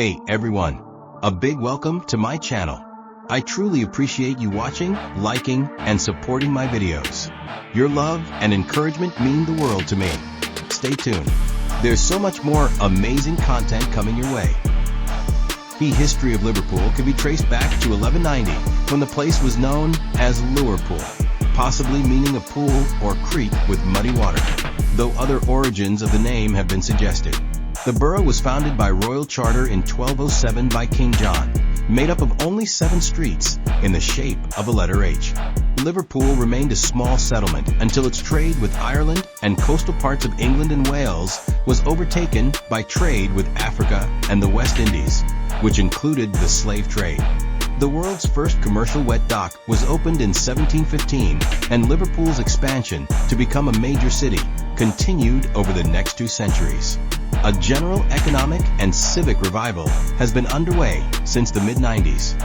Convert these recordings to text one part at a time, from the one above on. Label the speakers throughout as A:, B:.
A: Hey everyone, a big welcome to my channel. I truly appreciate you watching, liking, and supporting my videos. Your love and encouragement mean the world to me. Stay tuned. There's so much more amazing content coming your way. The history of Liverpool can be traced back to 1190, when the place was known as Liverpool, possibly meaning a pool or creek with muddy water, though other origins of the name have been suggested. The borough was founded by royal charter in 1207 by King John, made up of only 7 streets in the shape of a letter H. Liverpool remained a small settlement until its trade with Ireland and coastal parts of England and Wales was overtaken by trade with Africa and the West Indies, which included the slave trade. The world's first commercial wet dock was opened in 1715, and Liverpool's expansion to become a major city continued over the next 2 centuries. A general economic and civic revival has been underway since the mid-90s.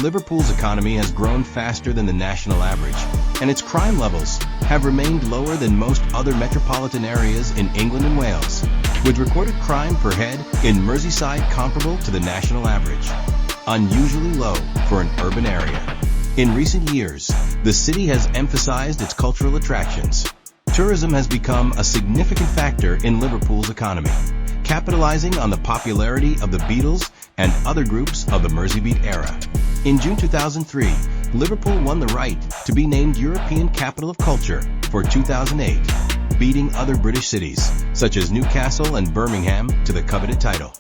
A: Liverpool's economy has grown faster than the national average, and its crime levels have remained lower than most other metropolitan areas in England and Wales, with recorded crime per head in Merseyside comparable to the national average. Unusually low for an urban area. In recent years, the city has emphasized its cultural attractions. Tourism has become a significant factor in Liverpool's economy, capitalizing on the popularity of the Beatles and other groups of the Merseybeat era. In June 2003, Liverpool won the right to be named European Capital of Culture for 2008, beating other British cities, such as Newcastle and Birmingham, to the coveted title.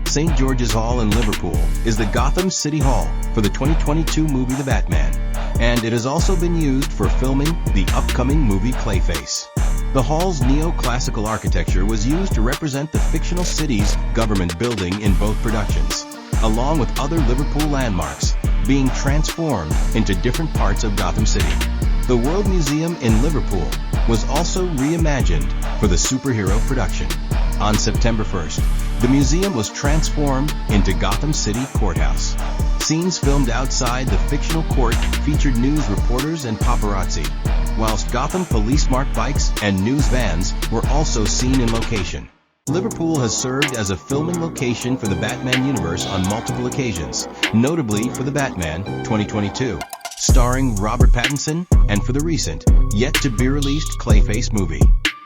A: St. George's Hall in Liverpool is the Gotham City Hall for the 2022 movie The Batman, and it has also been used for filming the upcoming movie Clayface. The hall's neoclassical architecture was used to represent the fictional city's government building in both productions, along with other Liverpool landmarks being transformed into different parts of Gotham City. The World Museum in Liverpool was also reimagined for the superhero production. On September 1st, the museum was transformed into Gotham City Courthouse. Scenes filmed outside the fictional court featured news reporters and paparazzi, whilst Gotham police-marked bikes and news vans were also seen in location. Liverpool has served as a filming location for the Batman universe on multiple occasions, notably for The Batman 2022, starring Robert Pattinson, and for the recent, yet-to-be-released Clayface movie.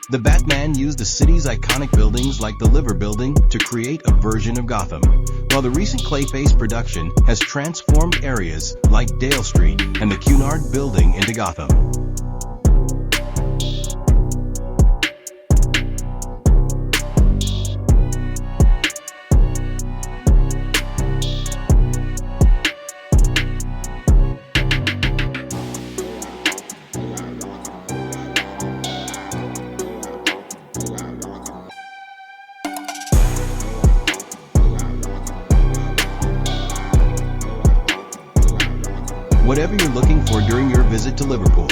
A: The Batman used the city's iconic buildings like the Liver Building to create a version of Gotham, while the recent Clayface production has transformed areas like Dale Street and the Cunard Building into Gotham. Whatever you're looking for during your visit to Liverpool,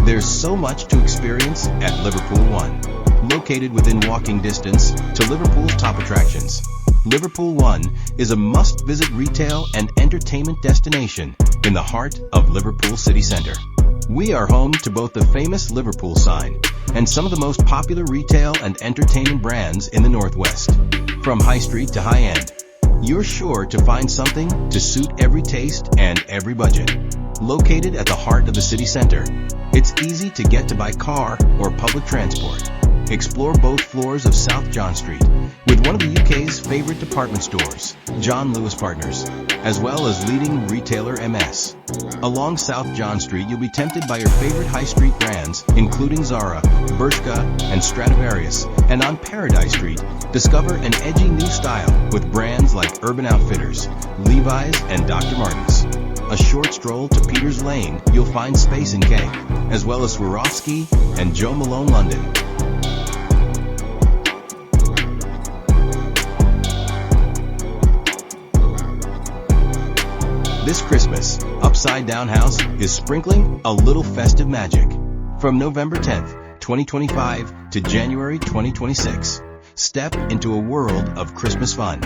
A: there's so much to experience at Liverpool ONE. Located within walking distance to Liverpool's top attractions, Liverpool ONE is a must-visit retail and entertainment destination in the heart of Liverpool city centre. We are home to both the famous Liverpool sign and some of the most popular retail and entertainment brands in the Northwest. From high street to high end, you're sure to find something to suit every taste and every budget. Located at the heart of the city center, it's easy to get to by car or public transport. Explore both floors of South John Street with one of the UK's favorite department stores, John Lewis Partners, as well as leading retailer MS. Along South John Street, you'll be tempted by your favorite high street brands, including Zara, Bershka, and Stradivarius. And on Paradise Street, discover an edgy new style with brands like Urban Outfitters, Levi's, and Dr. Martens. A short stroll to Peters Lane, you'll find Space & K, as well as Swarovski and Jo Malone London. This Christmas, Upside Down House is sprinkling a little festive magic. From November 10th, 2025 to January 2026, step into a world of Christmas fun.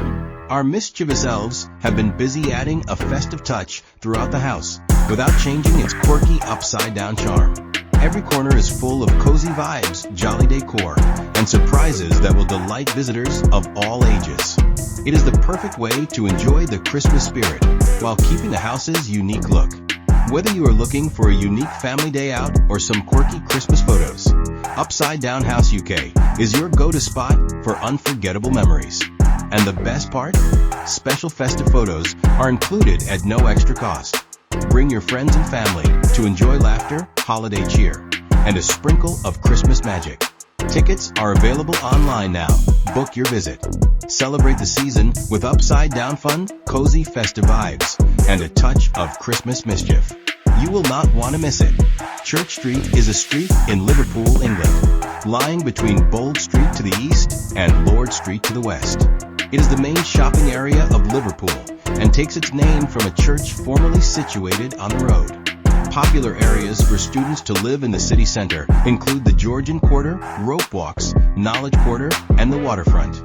A: Our mischievous elves have been busy adding a festive touch throughout the house without changing its quirky upside-down charm. Every corner is full of cozy vibes, jolly decor, and surprises that will delight visitors of all ages. It is the perfect way to enjoy the Christmas spirit while keeping the house's unique look. Whether you are looking for a unique family day out or some quirky Christmas photos, Upside Down House UK is your go-to spot for unforgettable memories. And the best part? Special festive photos are included at no extra cost. Bring your friends and family to enjoy laughter, holiday cheer, and a sprinkle of Christmas magic. Tickets are available online now. Book your visit. Celebrate the season with Upside Down fun, cozy festive vibes, and a touch of Christmas mischief. You will not want to miss it. Church Street is a street in Liverpool, England, lying between Bold Street to the east and Lord Street to the west. It is the main shopping area of Liverpool and takes its name from a church formerly situated on the road. Popular areas for students to live in the city centre include the Georgian Quarter, Ropewalks, Knowledge Quarter, and the waterfront.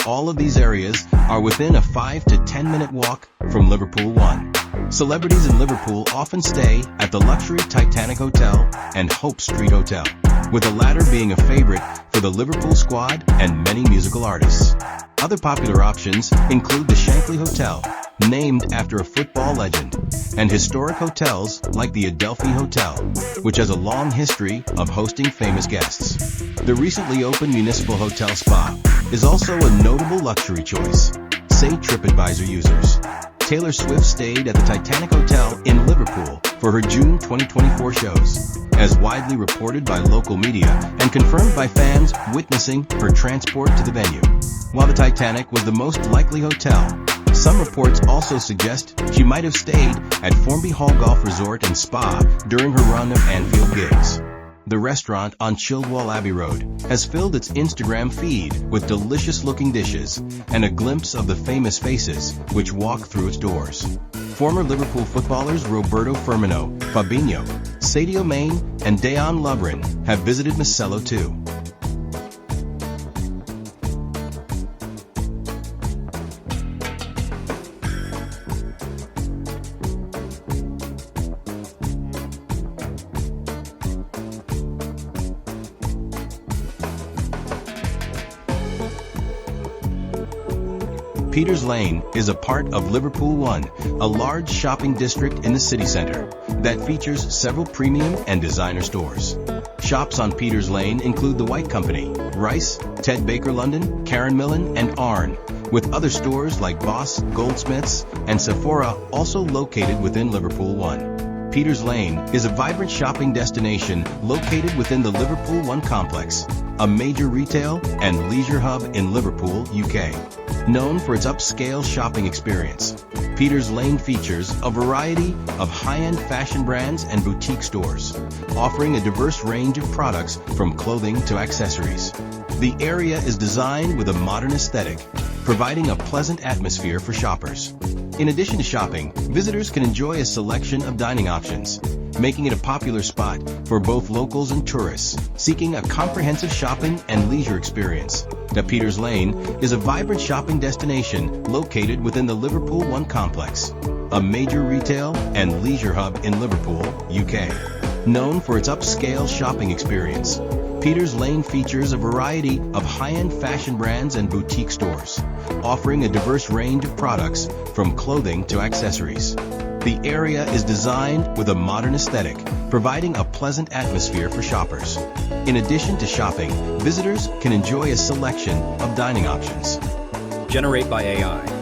A: All of these areas are within a 5 to 10 minute walk from Liverpool ONE. Celebrities in Liverpool often stay at the luxury Titanic Hotel and Hope Street Hotel, with the latter being a favorite for the Liverpool squad and many musical artists. Other popular options include the Shankly Hotel, named after a football legend, and historic hotels like the Adelphi Hotel, which has a long history of hosting famous guests. The recently opened Municipal Hotel Spa is also a notable luxury choice, say TripAdvisor users. Taylor Swift stayed at the Titanic Hotel in Liverpool for her June 2024 shows, as widely reported by local media and confirmed by fans witnessing her transport to the venue. While the Titanic was the most likely hotel, some reports also suggest she might have stayed at Formby Hall Golf Resort and Spa during her run of Anfield gigs. The restaurant on Childwall Abbey Road has filled its Instagram feed with delicious-looking dishes and a glimpse of the famous faces which walk through its doors. Former Liverpool footballers Roberto Firmino, Fabinho, Sadio Mane, and Dejan Lovren have visited Marcelo too. Peters Lane is a part of Liverpool ONE, a large shopping district in the city centre that features several premium and designer stores. Shops on Peters Lane include The White Company, Rice, Ted Baker London, Karen Millen, and Arn, with other stores like Boss, Goldsmiths, and Sephora also located within Liverpool ONE. Peters Lane is a vibrant shopping destination located within the Liverpool ONE complex, a major retail and leisure hub in Liverpool, UK. Known for its upscale shopping experience, Peters Lane features a variety of high-end fashion brands and boutique stores, offering a diverse range of products from clothing to accessories. The area is designed with a modern aesthetic, providing a pleasant atmosphere for shoppers. In addition to shopping, visitors can enjoy a selection of dining options, making it a popular spot for both locals and tourists seeking a comprehensive shopping and leisure experience. The Peters Lane is a vibrant shopping destination located within the Liverpool ONE complex, a major retail and leisure hub in Liverpool, UK. Known for its upscale shopping experience, Peters Lane features a variety of high-end fashion brands and boutique stores, offering a diverse range of products from clothing to accessories. The area is designed with a modern aesthetic, providing a pleasant atmosphere for shoppers. In addition to shopping, visitors can enjoy a selection of dining options.
B: Generate by AI.